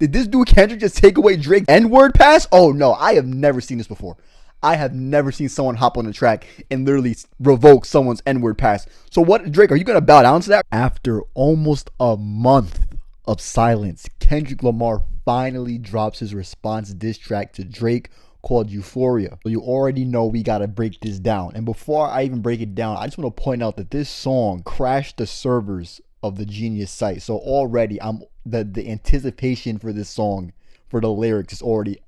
Did this dude Kendrick just take away Drake's N-word pass? Oh no, I have never seen this before. I have never seen someone hop on the track and literally revoke someone's N-word pass. So what, Drake, are you going to bow down to that? After almost a month of silence, Kendrick Lamar finally drops his response diss track to Drake called Euphoria. So you already know we got to break this down. And before I even break it down, I just want to point out that this song crashed the servers of the Genius site. So already the anticipation for this song, for the lyrics, is already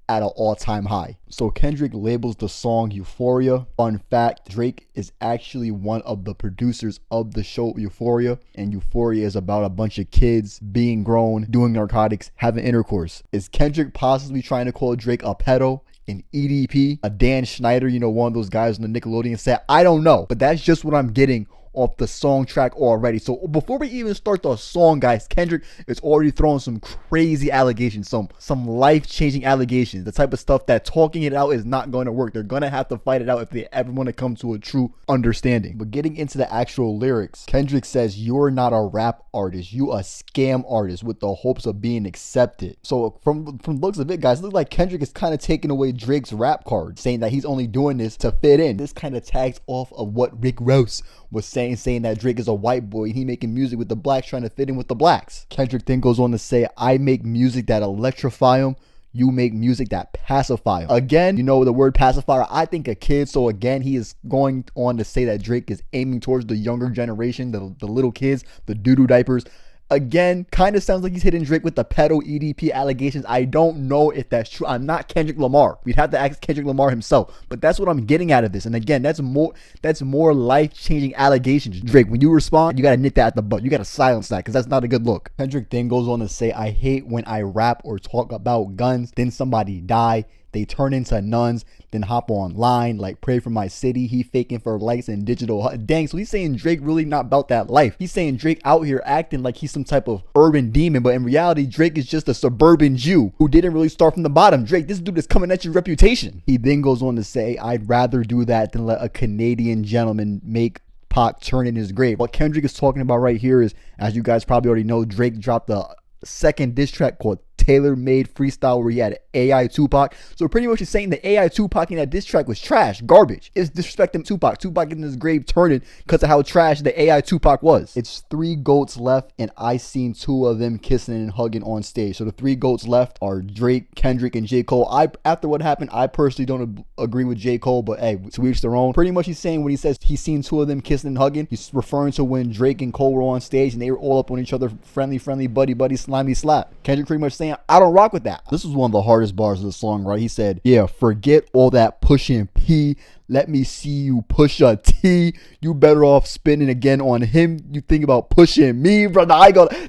at an all-time high. So Kendrick labels the song Euphoria. Fun fact, Drake is actually one of the producers of the show Euphoria, and Euphoria is about a bunch of kids being grown, doing narcotics, having intercourse. Is Kendrick possibly trying to call Drake a pedo, an EDP, a Dan Schneider, one of those guys on the Nickelodeon set? I don't know, but that's just what I'm getting off the song track already. So before we even start the song, guys, Kendrick is already throwing some crazy allegations, some life-changing allegations, the type of stuff that talking it out is not going to work. They're going to have to fight it out if they ever want to come to a true understanding. But getting into the actual lyrics, Kendrick says, "You're not a rap artist, you a scam artist with the hopes of being accepted." So from the looks of it, guys, it looks like Kendrick is kind of taking away Drake's rap card, saying that he's only doing this to fit in. This kind of tags off of what Rick Ross was saying that Drake is a white boy and he making music with the blacks trying to fit in with the blacks. Kendrick then goes on to say, "I make music that electrify them. You make music that pacify them." Again, the word pacifier, I think a kid. So again, he is going on to say that Drake is aiming towards the younger generation, the little kids, the doo-doo diapers. Again, kind of sounds like he's hitting Drake with the pedo EDP allegations. I don't know if that's true. I'm not Kendrick Lamar. We'd have to ask Kendrick Lamar himself. But that's what I'm getting out of this. And again, that's more life-changing allegations. Drake, when you respond, you got to nip that at the butt. You got to silence that because that's not a good look. Kendrick then goes on to say, "I hate when I rap or talk about guns, then somebody die. They turn into nuns, then hop online like pray for my city. He faking for likes and digital." Dang, so he's saying Drake really not about that life. He's saying Drake out here acting like he's some type of urban demon, but in reality, Drake is just a suburban Jew who didn't really start from the bottom. Drake, this dude is coming at your reputation. He then goes on to say, "I'd rather do that than let a Canadian gentleman make Pac turn in his grave." What Kendrick is talking about right here is, as you guys probably already know, Drake dropped a second diss track called Tailor Made Freestyle where he had AI Tupac. So pretty much he's saying the AI Tupac in that diss track was trash, garbage. It's disrespecting Tupac. Tupac in his grave turning because of how trash the AI Tupac was. It's 3 goats left and I seen 2 of them kissing and hugging on stage. So the 3 goats left are Drake, Kendrick, and J. Cole. After what happened, I personally don't agree with J. Cole, but hey, to each their own. Pretty much he's saying when he says he's seen 2 of them kissing and hugging, he's referring to when Drake and Cole were on stage and they were all up on each other, friendly, buddy, slimy slap. Kendrick pretty much saying, I don't rock with that. This was one of the hardest bars of the song, right? He said, "Yeah, forget all that pushing P. Let me see you push a T. You better off spinning again on him. You think about pushing me, brother."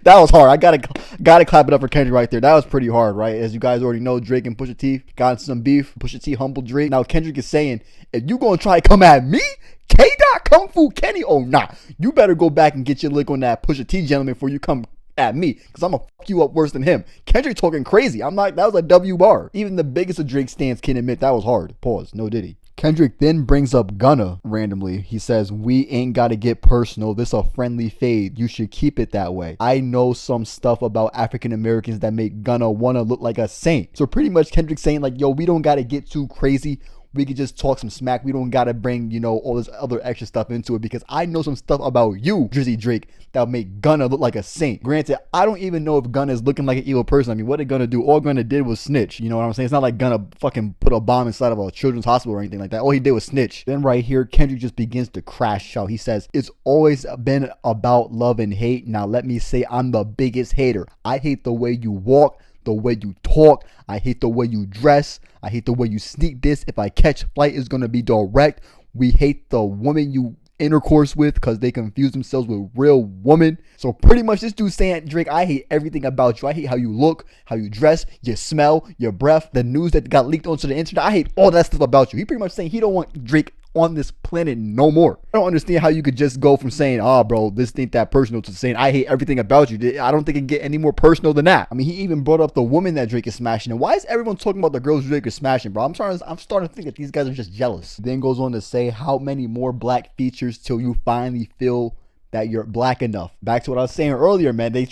That was hard. I gotta clap it up for Kendrick right there. That was pretty hard, right? As you guys already know, Drake and Pusha T got into some beef. Pusha T humbled Drake. Now Kendrick is saying, if you gonna try to come at me, K-Dot, Kung Fu Kenny, oh nah, you better go back and get your lick on that Pusha T gentleman before you come at me, because I'm gonna fuck you up worse than him. Kendrick talking crazy. I'm like, that was a W bar. Even the biggest of Drake stans can admit that was hard. Pause. No Diddy. Kendrick then brings up Gunna randomly. He says, "We ain't gotta get personal. This a friendly fade. You should keep it that way. I know some stuff about African Americans that make Gunna wanna look like a saint." So pretty much Kendrick saying like, yo, we don't gotta get too crazy. We could just talk some smack. We don't gotta bring, all this other extra stuff into it, because I know some stuff about you, Drizzy Drake, that'll make Gunna look like a saint. Granted, I don't even know if Gunna is looking like an evil person. I mean, what did Gunna do? All Gunna did was snitch. You know what I'm saying? It's not like Gunna fucking put a bomb inside of a children's hospital or anything like that. All he did was snitch. Then right here, Kendrick just begins to crash out. He says, "It's always been about love and hate. Now let me say I'm the biggest hater. I hate the way you walk, the way you talk. I hate the way you dress. I hate the way you sneak this. If I catch flight, it's going to be direct. We hate the woman you intercourse with because they confuse themselves with real woman." So pretty much this dude saying, Drake, I hate everything about you. I hate how you look, how you dress, your smell, your breath, the news that got leaked onto the internet. I hate all that stuff about you. He pretty much saying he don't want Drake on this planet no more. I don't understand how you could just go from saying, "Oh, bro, this ain't that personal," to saying, "I hate everything about you." I don't think it can get any more personal than that. I mean, he even brought up the woman that Drake is smashing. And why is everyone talking about the girls Drake is smashing, bro? I'm starting to think that these guys are just jealous. Then goes on to say, "How many more black features till you finally feel that you're black enough. Back to what I was saying earlier, man. They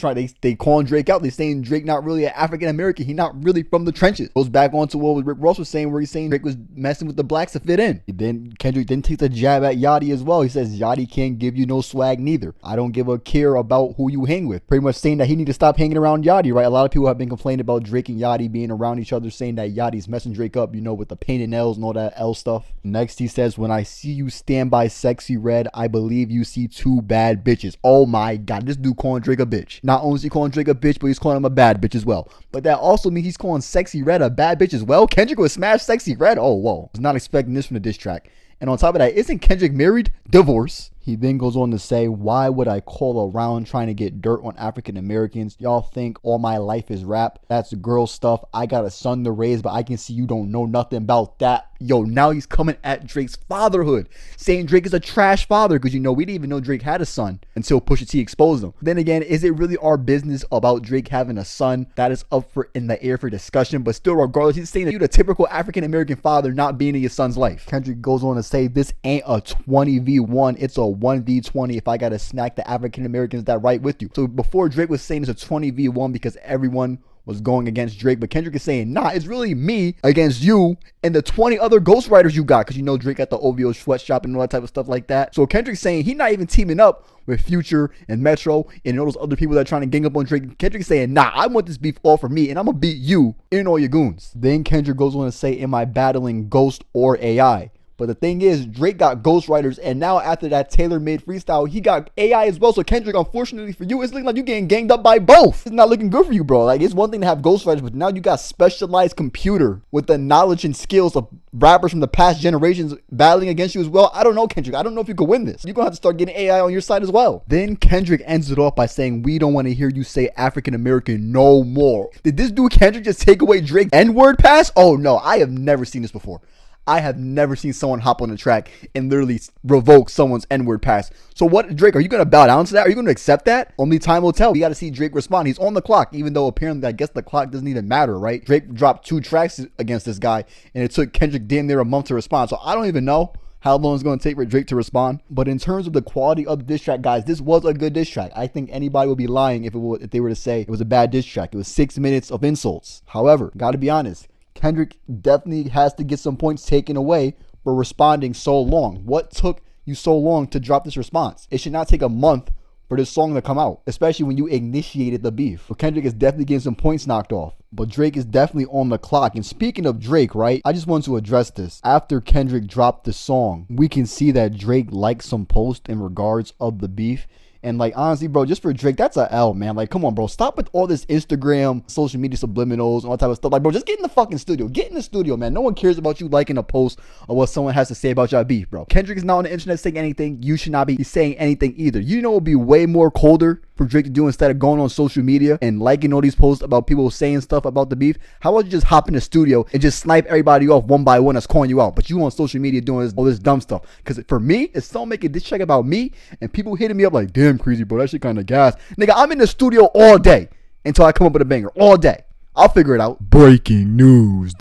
calling Drake out. They saying Drake not really an African American. He not really from the trenches. Goes back on to what Rick Ross was saying, where he's saying Drake was messing with the blacks to fit in. Then Kendrick then takes a jab at Yachty as well. He says Yachty can't give you no swag neither. I don't give a care about who you hang with. Pretty much saying that he need to stop hanging around Yachty, right? A lot of people have been complaining about Drake and Yachty being around each other, saying that Yachty's messing Drake up, you know, with the painted nails and all that L stuff. Next, he says, when I see you stand by Sexy Red, I believe you see two bad bitches. Oh my God, this dude calling Drake a bitch. Not only is he calling Drake a bitch, but he's calling him a bad bitch as well. But that also means he's calling Sexy Red a bad bitch as well. Kendrick would smash Sexy Red. Oh, whoa. I was not expecting this from the diss track. And on top of that, isn't Kendrick married? Divorce. He then goes on to say, why would I call around trying to get dirt on African Americans? Y'all think all my life is rap? That's girl stuff. I got a son to raise, but I can see you don't know nothing about that. Yo, now he's coming at Drake's fatherhood, saying Drake is a trash father, because, you know, we didn't even know Drake had a son until Pusha T exposed him. Then again, is it really our business about Drake having a son? That is up for in the air for discussion, but still, regardless, he's saying that you're the typical African American father not being in your son's life. Kendrick goes on to say, this ain't a 20v1, it's a 1v20 if I gotta smack the African Americans that right with you. So before, Drake was saying it's a 20v1 because everyone was going against Drake, but Kendrick is saying, nah, it's really me against you and the 20 other ghostwriters you got, because you know Drake at the OVO sweatshop and all that type of stuff like that. So Kendrick's saying he not even teaming up with Future and Metro and all those other people that are trying to gang up on Drake. Kendrick's saying, nah, I want this beef all for me, and I'm gonna beat you and all your goons. Then Kendrick goes on to say, am I battling Ghost or AI? But the thing is, Drake got ghostwriters, and now after that tailor-made freestyle, he got AI as well. So Kendrick, unfortunately for you, it's looking like you getting ganged up by both. It's not looking good for you, bro. Like, it's one thing to have ghostwriters, but now you got specialized computer with the knowledge and skills of rappers from the past generations battling against you as well. I don't know, Kendrick. I don't know if you could win this. You're gonna have to start getting AI on your side as well. Then Kendrick ends it off by saying, we don't want to hear you say African American no more. Did this dude Kendrick just take away Drake's N-word pass? Oh no, I have never seen this before. I have never seen someone hop on the track and literally revoke someone's N-word pass. So what, Drake, are you going to bow down to that? Are you going to accept that? Only time will tell. We got to see Drake respond. He's on the clock, even though apparently I guess the clock doesn't even matter, right? Drake dropped 2 tracks against this guy, and it took Kendrick damn near a month to respond. So I don't even know how long it's going to take for Drake to respond. But in terms of the quality of the diss track, guys, this was a good diss track. I think anybody would be lying if they were to say it was a bad diss track. It was 6 minutes of insults. However, got to be honest, Kendrick definitely has to get some points taken away for responding so long. What took you so long to drop this response? It should not take a month for this song to come out, especially when you initiated the beef. So Kendrick is definitely getting some points knocked off, but Drake is definitely on the clock. And speaking of Drake, right, I just want to address this. After Kendrick dropped the song, we can see that Drake liked some posts in regards of the beef. And like, honestly, bro, just for Drake, that's a L, man. Like, come on, bro. Stop with all this Instagram, social media subliminals, and all that type of stuff. Like, bro, just get in the fucking studio. Get in the studio, man. No one cares about you liking a post or what someone has to say about your beef, bro. Kendrick is not on the internet saying anything. You should not be saying anything either. You know it would be way more colder for Drake to do instead of going on social media and liking all these posts about people saying stuff about the beef? How about you just hop in the studio and just snipe everybody off one by one that's calling you out, but you on social media doing all this dumb stuff? Because for me, if someone making this check about me and people hitting me up like, damn, Kreezy, bro, that shit kind of gas. Nigga, I'm in the studio all day until I come up with a banger. All day. I'll figure it out. Breaking news.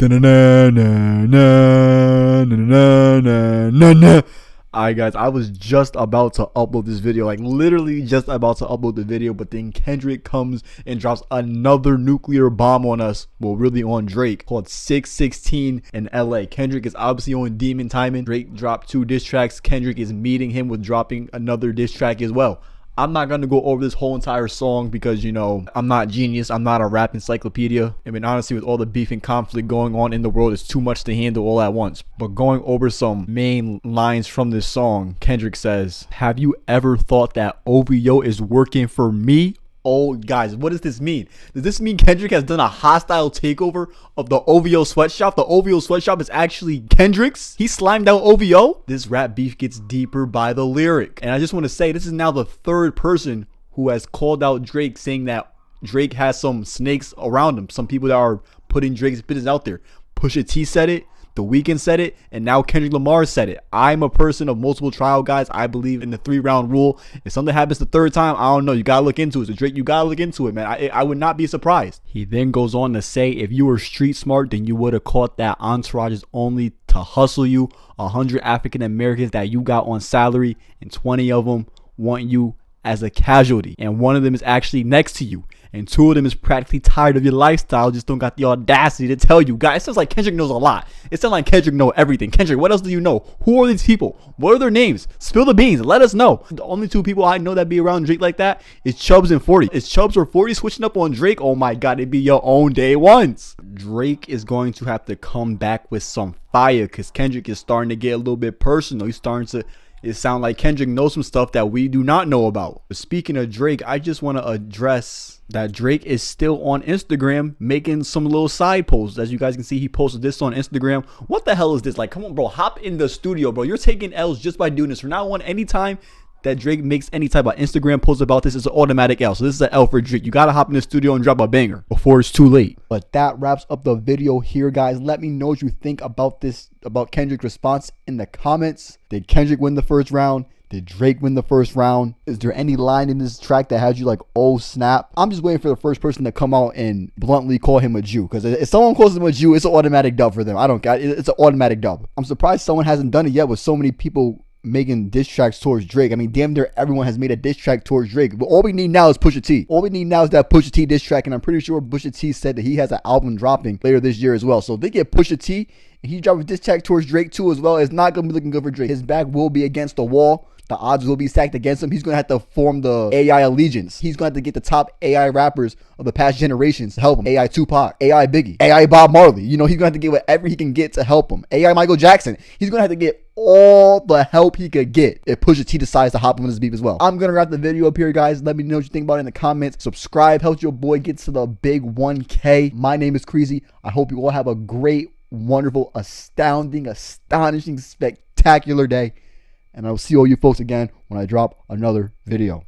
Alright guys, I was just about to upload this video, like literally just about to upload the video, but then Kendrick comes and drops another nuclear bomb on us, well really on Drake, called 616 in LA. Kendrick is obviously on demon timing. Drake dropped 2 diss tracks. Kendrick is meeting him with dropping another diss track as well. I'm not going to go over this whole entire song because, you know, I'm not genius. I'm not a rap encyclopedia. I mean, honestly, with all the beef and conflict going on in the world, it's too much to handle all at once. But going over some main lines from this song, Kendrick says, have you ever thought that OVO is working for me? Oh, guys, what does this mean? Does this mean Kendrick has done a hostile takeover of the OVO sweatshop? The OVO sweatshop is actually Kendrick's? He slimed out OVO? This rap beef gets deeper by the lyric. And I just want to say, this is now the 3rd person who has called out Drake, saying that Drake has some snakes around him. Some people that are putting Drake's business out there. Pusha T said it. The Weeknd said it, and now Kendrick Lamar said it. I'm a person of multiple trial, guys. I believe in the 3-round rule. If something happens the 3rd time, I don't know. You gotta look into it. So Drake, you gotta look into it, man. I would not be surprised. He then goes on to say, if you were street smart, then you would have caught that Entourage is only to hustle you. 100 African Americans that you got on salary, and 20 of them want you as a casualty, and one of them is actually next to you, and two of them is practically tired of your lifestyle, just don't got the audacity to tell you. Guys, it sounds like Kendrick knows a lot. It sounds like Kendrick knows everything. Kendrick, what else do you know? Who are these people? What are their names? Spill the beans. Let us know. The only two people I know that be around Drake like that is Chubbs and 40. Is Chubbs or 40 switching up on Drake? Oh my God, it'd be your own day ones. Drake is going to have to come back with some fire because Kendrick is starting to get a little bit personal. He's starting to sound like Kendrick knows some stuff that we do not know about. But speaking of Drake, I just want to address that Drake is still on Instagram making some little side posts. As you guys can see, he posted this on Instagram. What the hell is this? Like, come on, bro, hop in the studio, bro. You're taking L's just by doing this. From now on, anytime that Drake makes any type of Instagram post about this, it's an automatic L. So this is an L for Drake. You gotta hop in the studio and drop a banger before it's too late. But that wraps up the video here, guys. Let me know what you think about this, about Kendrick's response in the comments. Did Kendrick win the first round? Did Drake win the first round? Is there any line in this track that has you like, oh snap? I'm just waiting for the first person to come out and bluntly call him a Jew, because if someone calls him a Jew, it's an automatic dub for them. I don't got it. It's an automatic dub. I'm surprised someone hasn't done it yet with so many people making diss tracks towards Drake. I mean, damn near everyone has made a diss track towards Drake. But all we need now is Pusha T. All we need now is that Pusha T diss track, and I'm pretty sure Pusha T said that he has an album dropping later this year as well. So if they get Pusha T and he drops a diss track towards Drake too as well, it's not gonna be looking good for Drake. His back will be against the wall. The odds will be stacked against him. He's going to have to form the AI allegiance. He's going to have to get the top AI rappers of the past generations to help him. AI Tupac, AI Biggie, AI Bob Marley. You know, he's going to have to get whatever he can get to help him. AI Michael Jackson. He's going to have to get all the help he could get if Pusha T decides to hop on this beef as well. I'm going to wrap the video up here, guys. Let me know what you think about it in the comments. Subscribe. Help your boy get to the big 1K. My name is Kreezy. I hope you all have a great, wonderful, astounding, astonishing, spectacular day. And I'll see all you folks again when I drop another video.